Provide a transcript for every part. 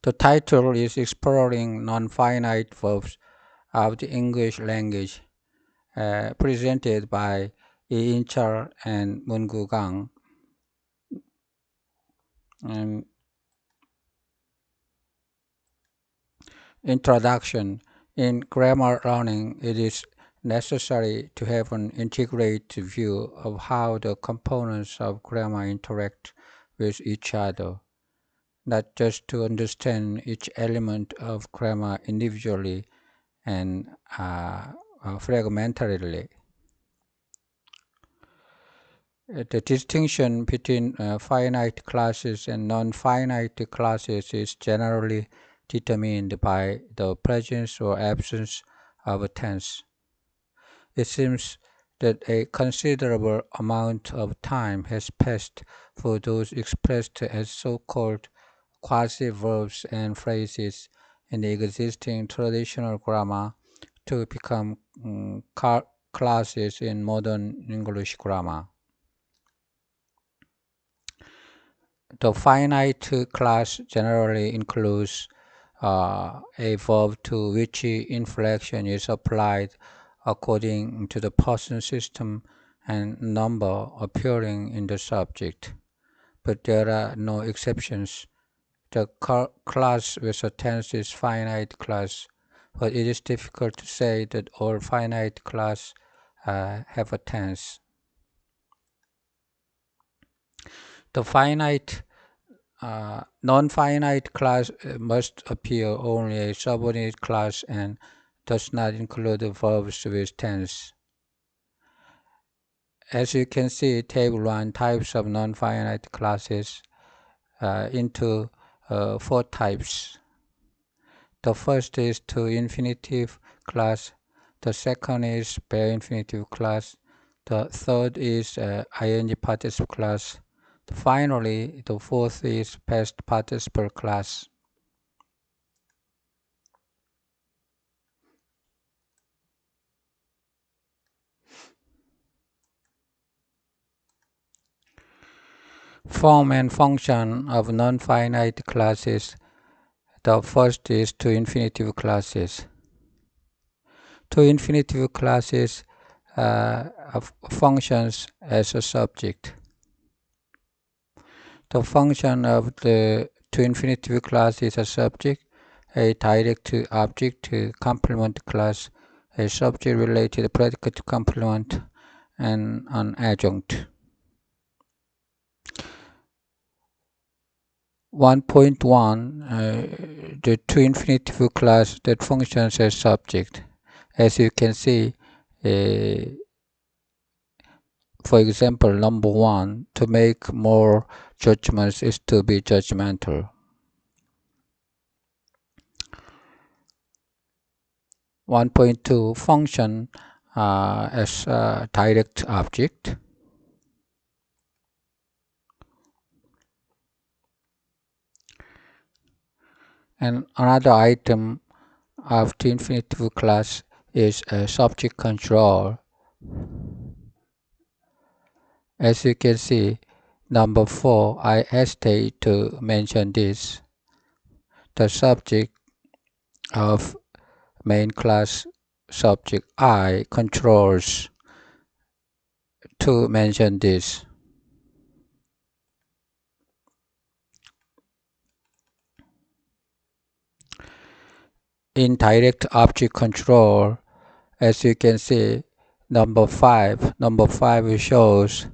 The title is Exploring Non-Finite Verbs of the English Language, presented by Yi In-chul and Moon-gu Kang. Introduction. In grammar learning, it is necessary to have an integrated view of how the components of grammar interact with each other, not just to understand each element of grammar individually and fragmentarily. The distinction between finite classes and non-finite classes is generally determined by the presence or absence of a tense. It seems that a considerable amount of time has passed for those expressed as so-called quasi-verbs and phrases in the existing traditional grammar to become classes in modern English grammar. The finite class generally includes a verb to which inflection is applied according to the person system and number appearing in the subject, but there are no exceptions. The class with a tense is finite class, but it is difficult to say that all finite class have a tense. The non-finite class must appear only a subordinate class and does not include verbs with tense. As you can see, Table 1 types of non-finite classes into 4 types. The first is to infinitive class, the second is bare infinitive class, the third is ing participle class, finally the fourth is past participle class. Form and function of non-finite classes. The first is to infinitive classes. To infinitive classes functions as a subject. The function of the to infinitive class is a subject, a direct object complement class, a subject-related predicate complement, and an adjunct. 1.1 the to infinitive class that functions as subject. As you can see, for example, number 1, to make more judgments is to be judgmental. 1.2 function as a direct object. And another item of the infinitive class is subject control. As you can see, number 4, I hesitate to mention this. The subject of main class subject I controls to mention this. In direct object control, as you can see, number 5 shows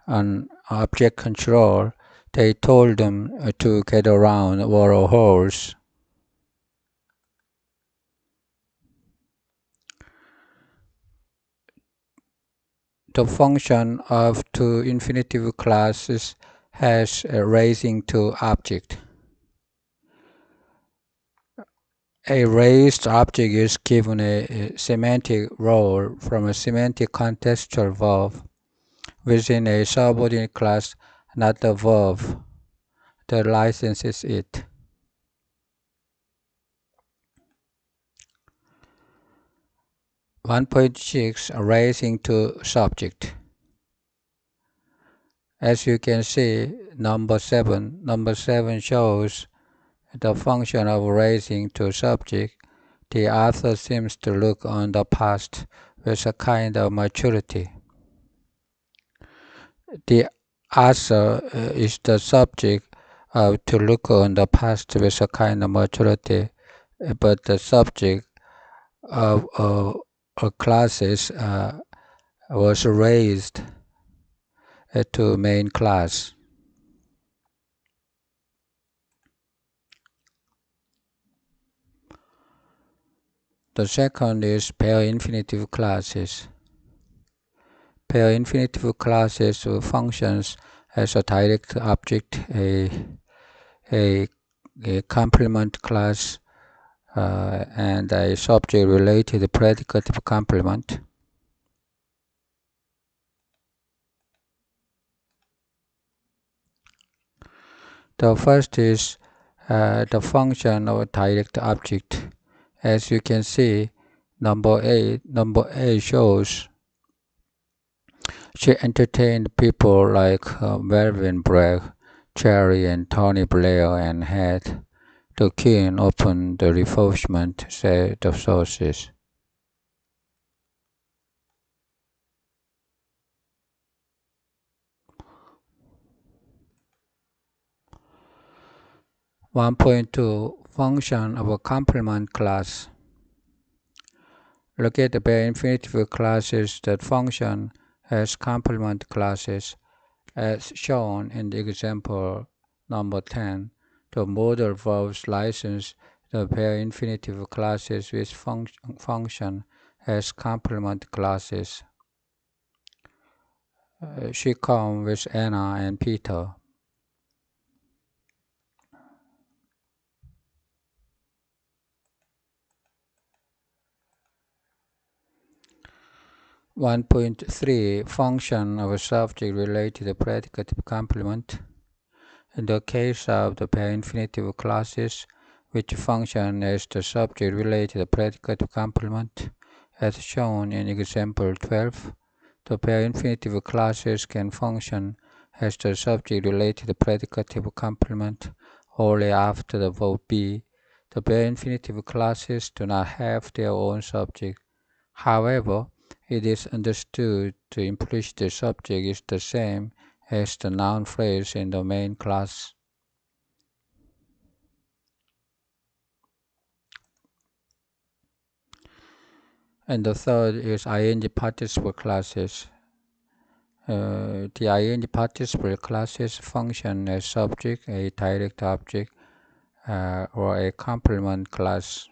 an object control. They told them to get around water holes. The function of to infinitive classes has a raising to object. A raised object is given a semantic role from a semantic contextual verb within a subordinate class, not the verb that licenses it. (1.6) Raising to subject. As you can see, number 7 shows the function of raising to subject, the author seems to look on the past with a kind of maturity. The author is the subject to look on the past with a kind of maturity, but the subject of classes was raised to main class. The second is pair infinitive classes. Pair infinitive classes functions as a direct object, a complement class, and a subject-related predicative complement. The first is the function of a direct object. As you can see, number A shows she entertained people like Melvin Bragg, Cherry, and Tony Blair, and had the king open the refreshment, said the sources. (1.2) Function of a complement class. Look at the bare infinitive classes that function as complement classes, as shown in the example number 10. The modal verbs license the bare infinitive classes which function as complement classes. She come with Anna and Peter. (1.3) Function of a subject-related predicative complement. In the case of the pair infinitive classes, which function as the subject-related predicative complement, as shown in example 12, the pair infinitive classes can function as the subject-related predicative complement only after the verb be. The pair infinitive classes do not have their own subject. However, it is understood the implicit subject is the same as the noun phrase in the main class. And the third is ing participle classes. The ing participle classes function as subject, a direct object, or a complement class.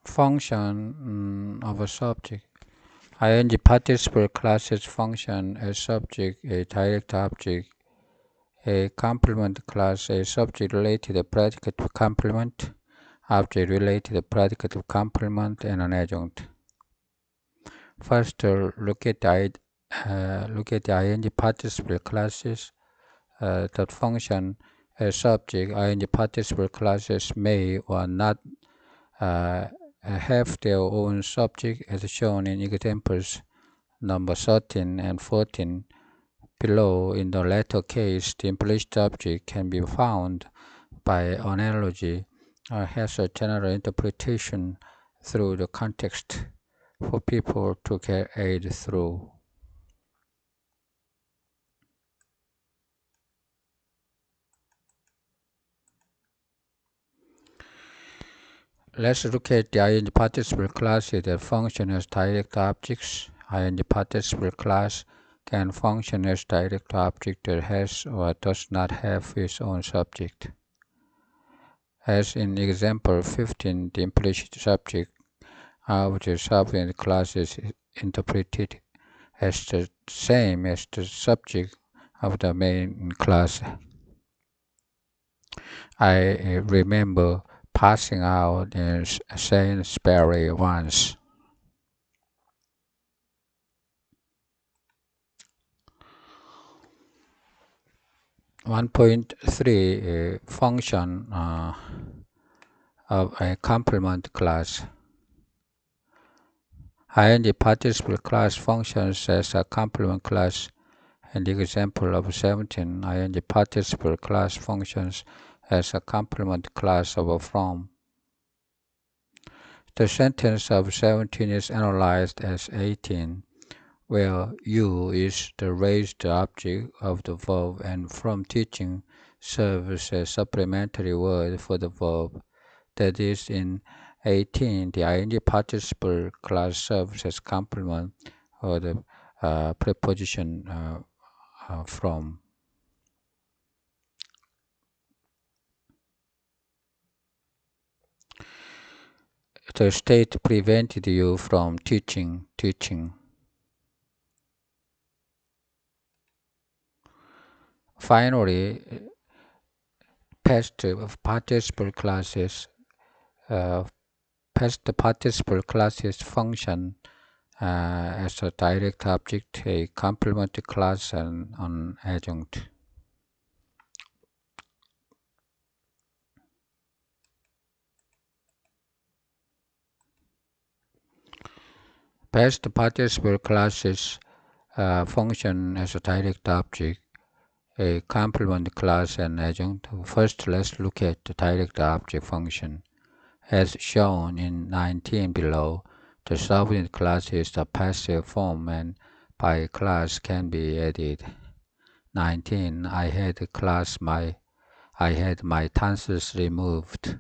Function of a subject. ing participle classes function as subject, a direct object, a complement class, a subject-related predicative complement, object-related predicative complement, and an adjunct. First, look at the ing participle classes that function as subject. Ing participle classes may or not have their own subject, as shown in examples number 13 and 14 below. In the latter case, the implicit object can be found by analogy, has a general interpretation through the context for people to get aid through. Let's look at the ing participle classes that function as direct objects. Ing participle class can function as direct object that has or does not have its own subject. As in example 15, the implicit subject of the subject class is interpreted as the same as the subject of the main class. I remember passing out in Sainsbury once. (1.3) Function of a complement class. ing participle class functions as a complement class. And the example of 17, ing participle class functions as a complement class of a from. The sentence of 17 is analyzed as 18, where U is the raised object of the verb and from teaching serves as supplementary word for the verb. That is, in 18, the ing participle class serves as complement or the preposition from. The state prevented you from teaching. Finally, past participle classes function as a direct object, a complement class, and an adjunct. Past participle classes function as a direct object, a complement class, and adjunct. First, let's look at the direct object function. As shown in 19 below, the subject class is the passive form and by class can be added. 19. I had my tonsils removed.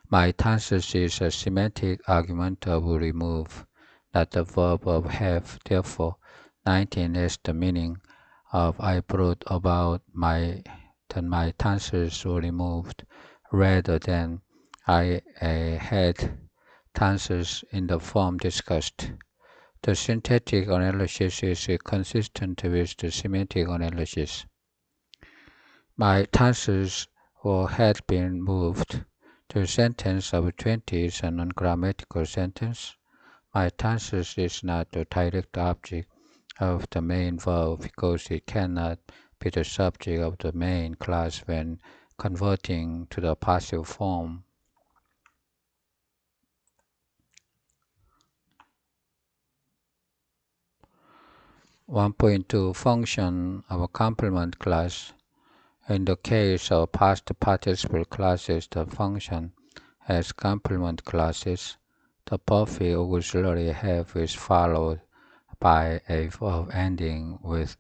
My tonsils is a semantic argument of remove, not the verb of have. Therefore, 19 is the meaning of I brought about my tonsils were removed, rather than I had tonsils in the form discussed. The syntactic analysis is consistent with the semantic analysis. My tonsils had been moved. The sentence of 20 is a non-grammatical sentence. My tonsils is not the direct object of the main verb because it cannot be the subject of the main class when converting to the passive form. (1.2) Function of a complement class. In the case of past participle classes, the function as complement classes, the perfect auxiliary have is followed by a verb ending with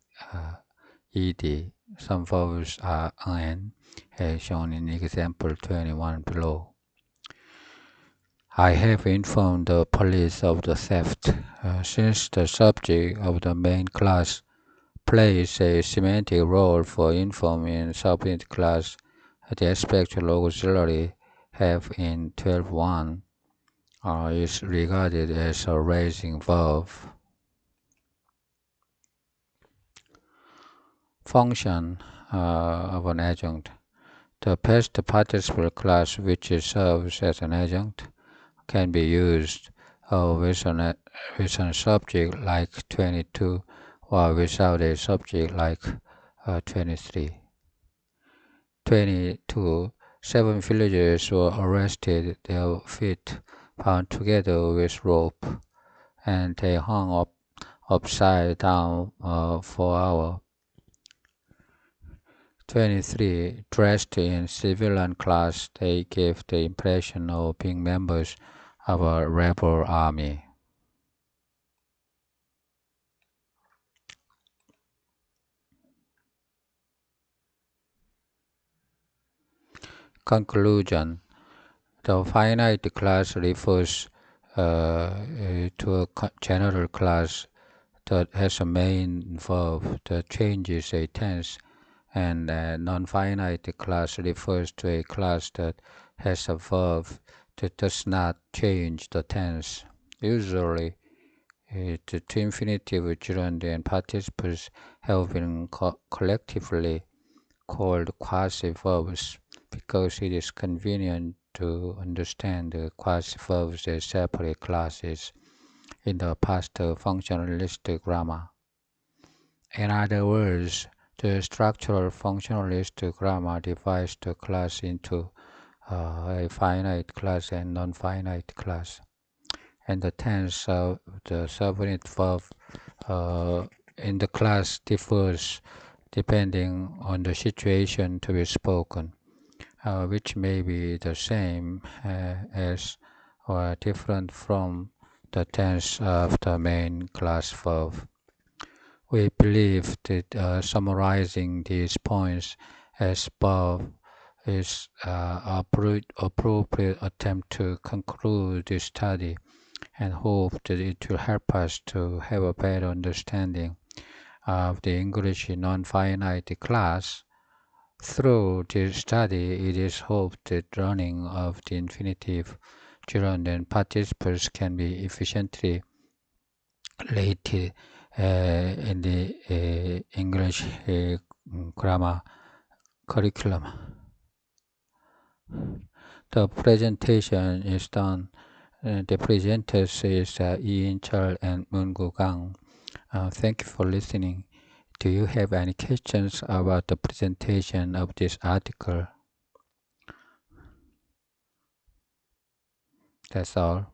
ed. Some verbs are n, as shown in example 21 below. I have informed the police of the theft. Since the subject of the main class plays a semantic role for inform in subject class, the aspectual auxiliary have in 12.1 is regarded as a raising verb. Function of an adjunct. The past participle class which serves as an adjunct can be used with a subject like 22 or without a subject like 23. 22. 7 villagers were arrested, their feet bound together with rope, and they hung upside down for hours. 23. Dressed in civilian clothes, they gave the impression of being members of a rebel army. Conclusion. The finite class refers to a general class that has a main verb that changes a tense, and a non-finite class refers to a class that has a verb that does not change the tense. Usually, the two infinitive, gerund, and participles have been collectively called quasi-verbs because it is convenient to understand the quasi-verbs as separate classes in the past functionalist grammar. In other words, the structural functionalist grammar divides the class into a finite class and non-finite class. and the tense of the subordinate verb in the class differs depending on the situation to be spoken, which may be the same as or different from the tense of the main class verb. We believe that summarizing these points as above is an appropriate attempt to conclude this study, and hope that it will help us to have a better understanding of the English non-finite class. Through this study, it is hoped that learning of the infinitive, gerund, and participles can be efficiently related in the English grammar curriculum. The presentation is done. The presenters is Ian Chul and Moon Gu Gang. Thank you for listening. Do you have any questions about the presentation of this article? That's all.